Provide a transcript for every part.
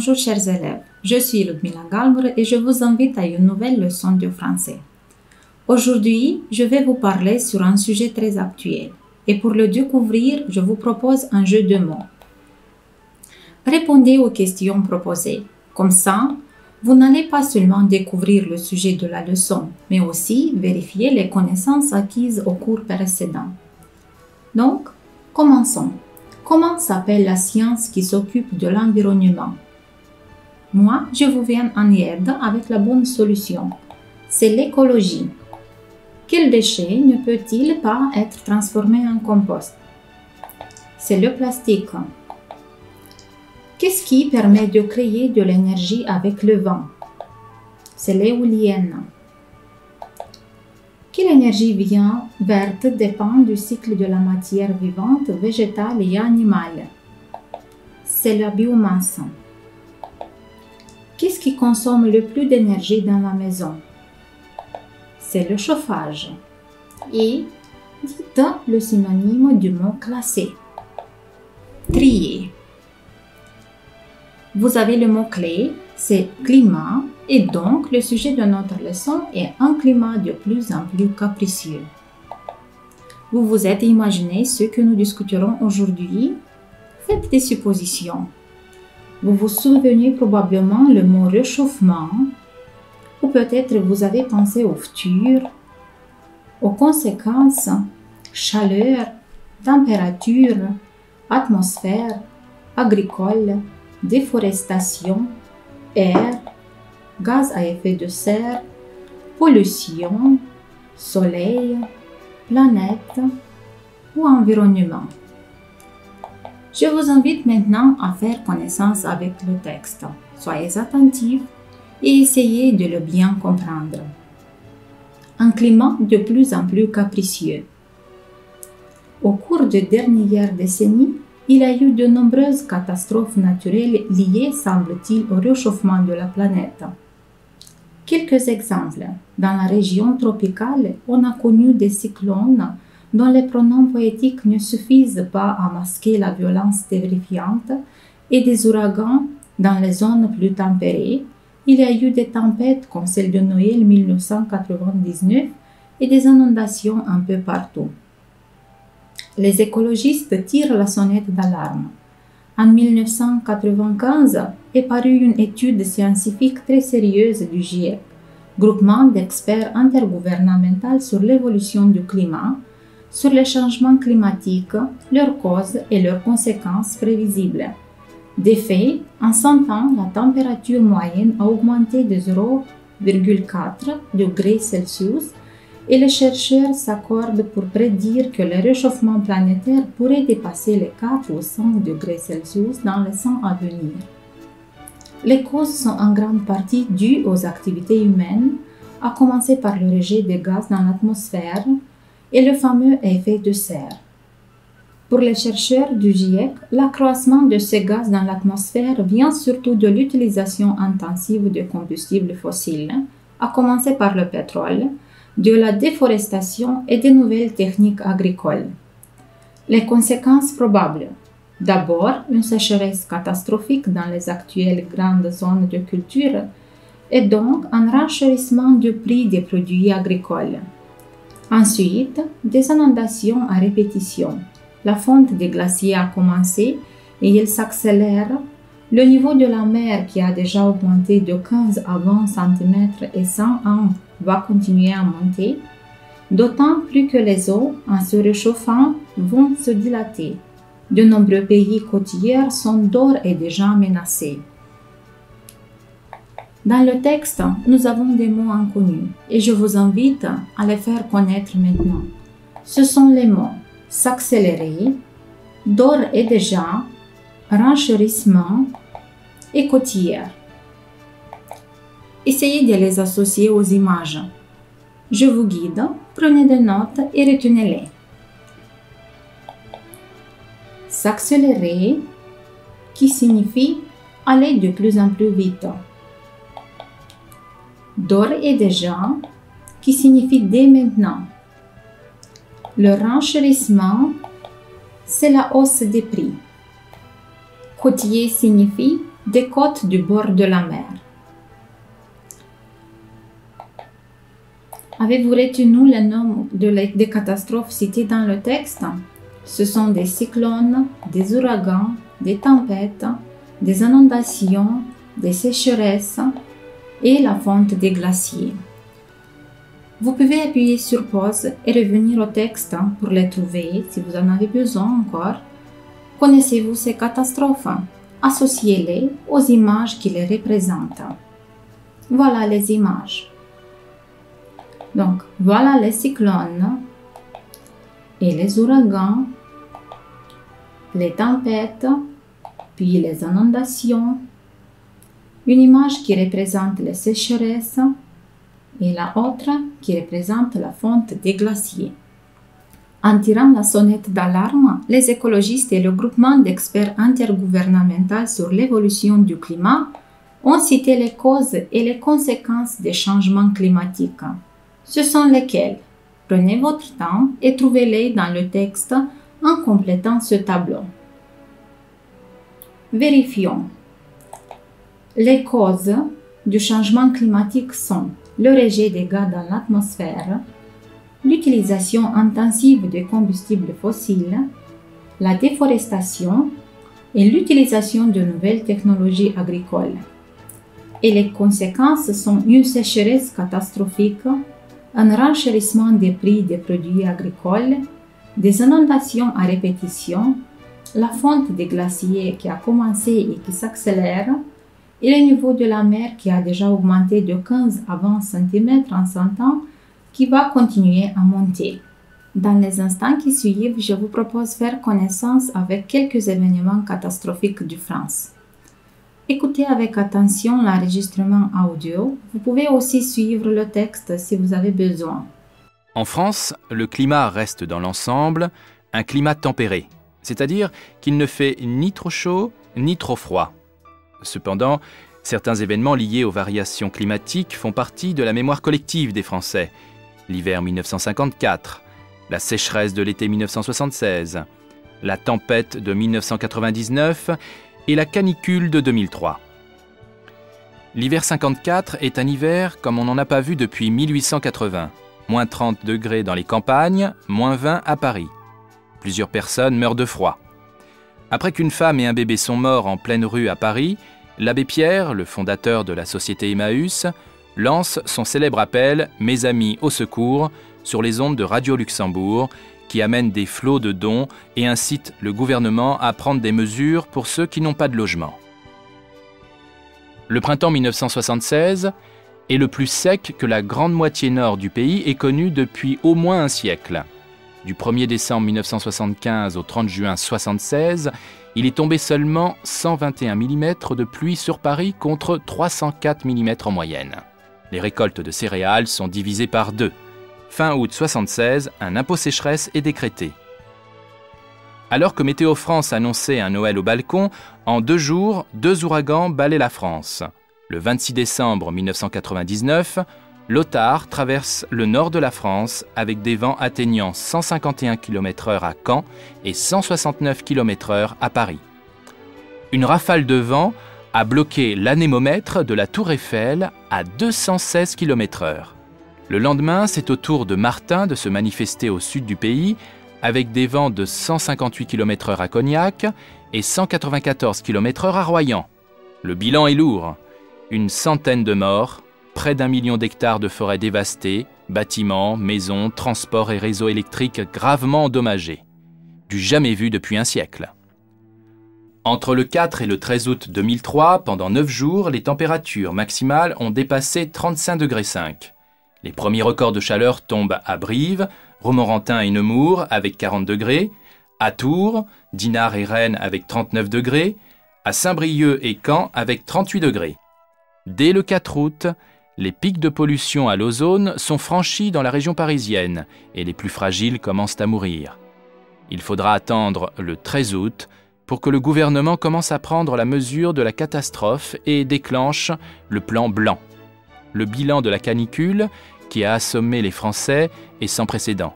Bonjour chers élèves, je suis Ludmila Galbre et je vous invite à une nouvelle leçon de français. Aujourd'hui, je vais vous parler sur un sujet très actuel et pour le découvrir, je vous propose un jeu de mots. Répondez aux questions proposées. Comme ça, vous n'allez pas seulement découvrir le sujet de la leçon, mais aussi vérifier les connaissances acquises au cours précédent. Donc, commençons. Comment s'appelle la science qui s'occupe de l'environnement? Moi, je vous viens en aide avec la bonne solution. C'est l'écologie. Quel déchet ne peut-il pas être transformé en compost? C'est le plastique. Qu'est-ce qui permet de créer de l'énergie avec le vent? C'est l'éolienne. Quelle énergie verte dépend du cycle de la matière vivante, végétale et animale? C'est la biomasse. Qu'est-ce qui consomme le plus d'énergie dans la maison? C'est le chauffage. Et dites le synonyme du mot classé. Trier. Vous avez le mot-clé, c'est climat, et donc le sujet de notre leçon est un climat de plus en plus capricieux. Vous vous êtes imaginé ce que nous discuterons aujourd'hui? Faites des suppositions. Vous vous souvenez probablement le mot réchauffement, ou peut-être vous avez pensé au futur, aux conséquences, chaleur, température, atmosphère, agricole, déforestation, air, gaz à effet de serre, pollution, soleil, planète ou environnement. Je vous invite maintenant à faire connaissance avec le texte. Soyez attentifs et essayez de le bien comprendre. Un climat de plus en plus capricieux. Au cours des dernières décennies, il y a eu de nombreuses catastrophes naturelles liées, semble-t-il, au réchauffement de la planète. Quelques exemples. Dans la région tropicale, on a connu des cyclones dont les pronoms poétiques ne suffisent pas à masquer la violence terrifiante, et des ouragans dans les zones plus tempérées. Il y a eu des tempêtes comme celle de Noël 1999 et des inondations un peu partout. Les écologistes tirent la sonnette d'alarme. En 1995 est parue une étude scientifique très sérieuse du GIEC, groupement d'experts intergouvernemental sur l'évolution du climat, sur les changements climatiques, leurs causes et leurs conséquences prévisibles. De fait, en 100 ans, la température moyenne a augmenté de 0,4 degrés Celsius et les chercheurs s'accordent pour prédire que le réchauffement planétaire pourrait dépasser les 4 ou 5 degrés Celsius dans les 100 à venir. Les causes sont en grande partie dues aux activités humaines, à commencer par le rejet des gaz dans l'atmosphère et le fameux effet de serre. Pour les chercheurs du GIEC, l'accroissement de ces gaz dans l'atmosphère vient surtout de l'utilisation intensive de combustibles fossiles, à commencer par le pétrole, de la déforestation et des nouvelles techniques agricoles. Les conséquences probables. D'abord, une sécheresse catastrophique dans les actuelles grandes zones de culture et donc un renchérissement du prix des produits agricoles. Ensuite, des inondations à répétition. La fonte des glaciers a commencé et elle s'accélère. Le niveau de la mer qui a déjà augmenté de 15 à 20 cm et 100 ans va continuer à monter, d'autant plus que les eaux, en se réchauffant, vont se dilater. De nombreux pays côtiers sont d'ores et déjà menacés. Dans le texte, nous avons des mots inconnus et je vous invite à les faire connaître maintenant. Ce sont les mots s'accélérer, d'ores et déjà, renchérissement et côtière. Essayez de les associer aux images. Je vous guide, prenez des notes et retenez-les. S'accélérer, qui signifie aller de plus en plus vite. D'ores et déjà, qui signifie dès maintenant. Le renchérissement, c'est la hausse des prix. Côtier signifie des côtes du bord de la mer. Avez-vous retenu les noms des catastrophes citées dans le texte? Ce sont des cyclones, des ouragans, des tempêtes, des inondations, des sécheresses et la fonte des glaciers. Vous pouvez appuyer sur pause et revenir au texte pour les trouver si vous en avez besoin encore. Connaissez-vous ces catastrophes? Associez-les aux images qui les représentent. Voilà les images. Donc, voilà les cyclones et les ouragans, les tempêtes, puis les inondations, une image qui représente les sécheresses et la autre qui représente la fonte des glaciers. En tirant la sonnette d'alarme, les écologistes et le groupement d'experts intergouvernemental sur l'évolution du climat ont cité les causes et les conséquences des changements climatiques. Ce sont lesquels? Prenez votre temps et trouvez-les dans le texte en complétant ce tableau. Vérifions. Les causes du changement climatique sont le rejet des gaz dans l'atmosphère, l'utilisation intensive de combustibles fossiles, la déforestation et l'utilisation de nouvelles technologies agricoles. Et les conséquences sont une sécheresse catastrophique, un renchérissement des prix des produits agricoles, des inondations à répétition, la fonte des glaciers qui a commencé et qui s'accélère, et le niveau de la mer qui a déjà augmenté de 15 à 20 cm en 100 ans, qui va continuer à monter. Dans les instants qui suivent, je vous propose de faire connaissance avec quelques événements catastrophiques de France. Écoutez avec attention l'enregistrement audio. Vous pouvez aussi suivre le texte si vous avez besoin. En France, le climat reste dans l'ensemble un climat tempéré, c'est-à-dire qu'il ne fait ni trop chaud ni trop froid. Cependant, certains événements liés aux variations climatiques font partie de la mémoire collective des Français. L'hiver 1954, la sécheresse de l'été 1976, la tempête de 1999 et la canicule de 2003. L'hiver 54 est un hiver comme on n'en a pas vu depuis 1880. Moins 30 degrés dans les campagnes, moins 20 à Paris. Plusieurs personnes meurent de froid. Après qu'une femme et un bébé sont morts en pleine rue à Paris, l'abbé Pierre, le fondateur de la société Emmaüs, lance son célèbre appel « Mes amis au secours » sur les ondes de Radio Luxembourg, qui amène des flots de dons et incite le gouvernement à prendre des mesures pour ceux qui n'ont pas de logement. Le printemps 1976 est le plus sec que la grande moitié nord du pays ait connu depuis au moins un siècle. Du 1er décembre 1975 au 30 juin 1976, il est tombé seulement 121 mm de pluie sur Paris contre 304 mm en moyenne. Les récoltes de céréales sont divisées par 2. Fin août 1976, un impôt sécheresse est décrété. Alors que Météo France annonçait un Noël au balcon, en 2 jours, 2 ouragans balaient la France. Le 26 décembre 1999, l'Ottar traverse le nord de la France avec des vents atteignant 151 km/h à Caen et 169 km/h à Paris. Une rafale de vent a bloqué l'anémomètre de la Tour Eiffel à 216 km/h. Le lendemain, c'est au tour de Martin de se manifester au sud du pays avec des vents de 158 km/h à Cognac et 194 km/h à Royan. Le bilan est lourd. Une centaine de morts, près d'1 million d'hectares de forêts dévastées, bâtiments, maisons, transports et réseaux électriques gravement endommagés. Du jamais vu depuis un siècle. Entre le 4 et le 13 août 2003, pendant 9 jours, les températures maximales ont dépassé 35,5 degrés. Les premiers records de chaleur tombent à Brive, Romorantin et Nemours avec 40 degrés, à Tours, Dinard et Rennes avec 39 degrés, à Saint-Brieuc et Caen avec 38 degrés. Dès le 4 août, les pics de pollution à l'ozone sont franchis dans la région parisienne et les plus fragiles commencent à mourir. Il faudra attendre le 13 août pour que le gouvernement commence à prendre la mesure de la catastrophe et déclenche le plan blanc. Le bilan de la canicule, qui a assommé les Français, est sans précédent.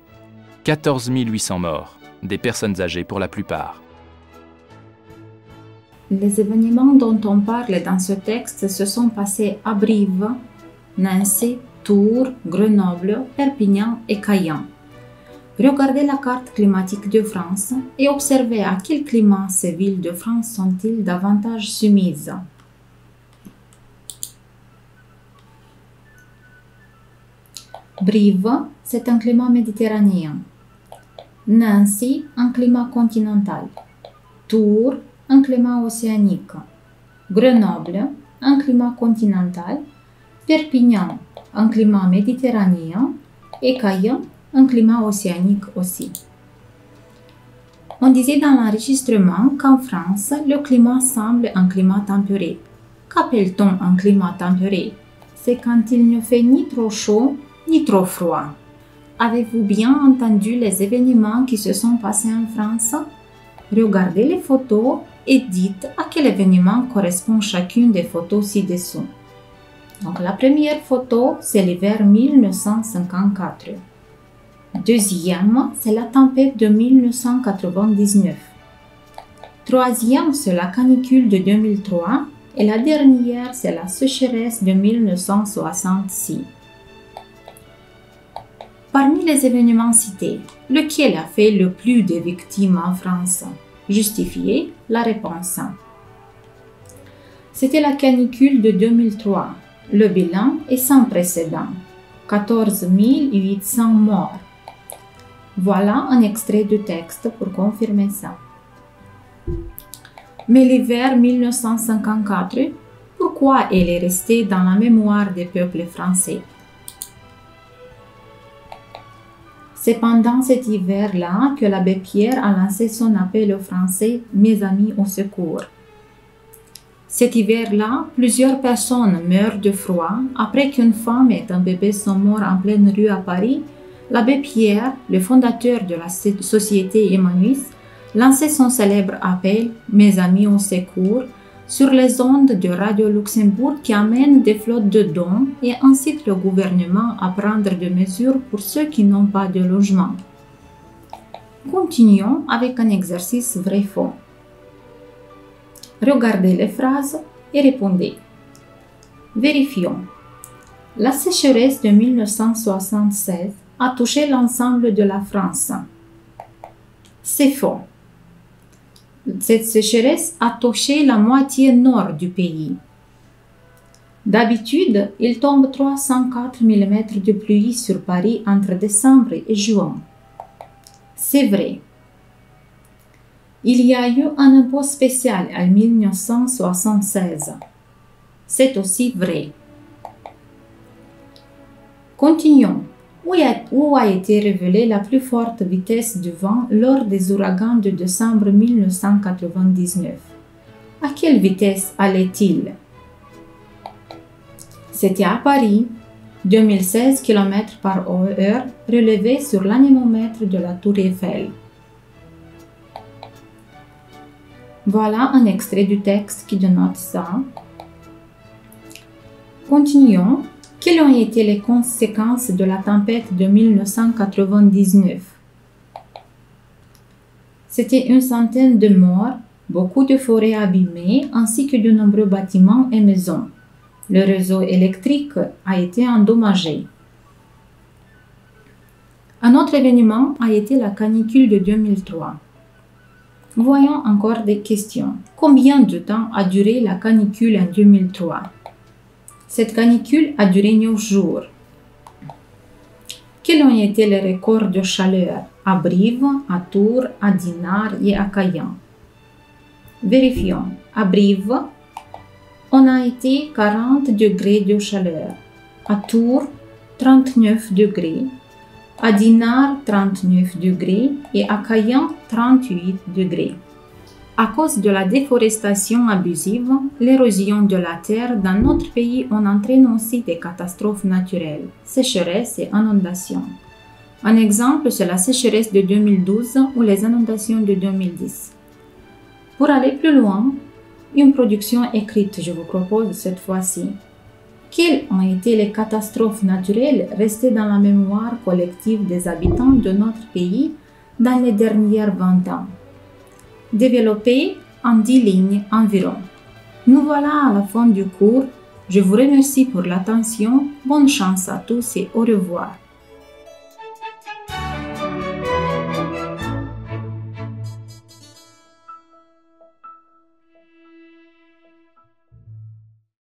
14 800 morts, des personnes âgées pour la plupart. Les événements dont on parle dans ce texte se sont passés à Brive, Nancy, Tours, Grenoble, Perpignan et Caen. Regardez la carte climatique de France et observez à quel climat ces villes de France sont-ils davantage soumises. Brive, c'est un climat méditerranéen. Nancy, un climat continental. Tours, un climat océanique. Grenoble, un climat continental. Perpignan, un climat méditerranéen. Et Caen, un climat océanique aussi. On disait dans l'enregistrement qu'en France, le climat semble un climat tempéré. Qu'appelle-t-on un climat tempéré? C'est quand il ne fait ni trop chaud ni trop froid. Avez-vous bien entendu les événements qui se sont passés en France? Regardez les photos et dites à quel événement correspond chacune des photos ci-dessous. Donc la première photo, c'est l'hiver 1954. Deuxième, c'est la tempête de 1999. Troisième, c'est la canicule de 2003. Et la dernière, c'est la sécheresse de 1966. Parmi les événements cités, lequel a fait le plus de victimes en France? Justifiez la réponse. C'était la canicule de 2003. Le bilan est sans précédent. 14 800 morts. Voilà un extrait du texte pour confirmer ça. Mais l'hiver 1954, pourquoi elle est restée dans la mémoire des peuples français? C'est pendant cet hiver-là que l'abbé Pierre a lancé son appel aux Français « Mes amis au secours ». Cet hiver-là, plusieurs personnes meurent de froid après qu'une femme et un bébé sont morts en pleine rue à Paris. L'abbé Pierre, le fondateur de la société Emmaüs, lançait son célèbre appel « Mes amis au secours » sur les ondes de Radio Luxembourg qui amène des flottes de dons et incite le gouvernement à prendre des mesures pour ceux qui n'ont pas de logement. Continuons avec un exercice vrai-faux. Regardez les phrases et répondez. Vérifions. La sécheresse de 1976 a touché l'ensemble de la France. C'est faux. Cette sécheresse a touché la moitié nord du pays. D'habitude, il tombe 304 mm de pluie sur Paris entre décembre et juin. C'est vrai. Il y a eu un impôt spécial en 1976. C'est aussi vrai. Continuons. Où a été révélée la plus forte vitesse du vent lors des ouragans de décembre 1999? À quelle vitesse allait-il? C'était à Paris, 2016 km/h relevé sur l'anémomètre de la Tour Eiffel. Voilà un extrait du texte qui dénote ça. Continuons. Quelles ont été les conséquences de la tempête de 1999? C'était une centaine de morts, beaucoup de forêts abîmées ainsi que de nombreux bâtiments et maisons. Le réseau électrique a été endommagé. Un autre événement a été la canicule de 2003. Voyons encore des questions. Combien de temps a duré la canicule en 2003? Cette canicule a duré 9 jours. Quels ont été les records de chaleur à Brive, à Tours, à Dinard et à Caen? Vérifions. À Brive, on a été 40 degrés de chaleur. À Tours, 39 degrés. À Dinard, 39 degrés. Et à Caen, 38 degrés. À cause de la déforestation abusive, l'érosion de la terre dans notre pays entraîne aussi des catastrophes naturelles, sécheresse et inondations. Un exemple, c'est la sécheresse de 2012 ou les inondations de 2010. Pour aller plus loin, une production écrite, je vous propose cette fois-ci. Quelles ont été les catastrophes naturelles restées dans la mémoire collective des habitants de notre pays dans les dernières 20 ans? Développé en 10 lignes environ. Nous voilà à la fin du cours. Je vous remercie pour l'attention. Bonne chance à tous et au revoir.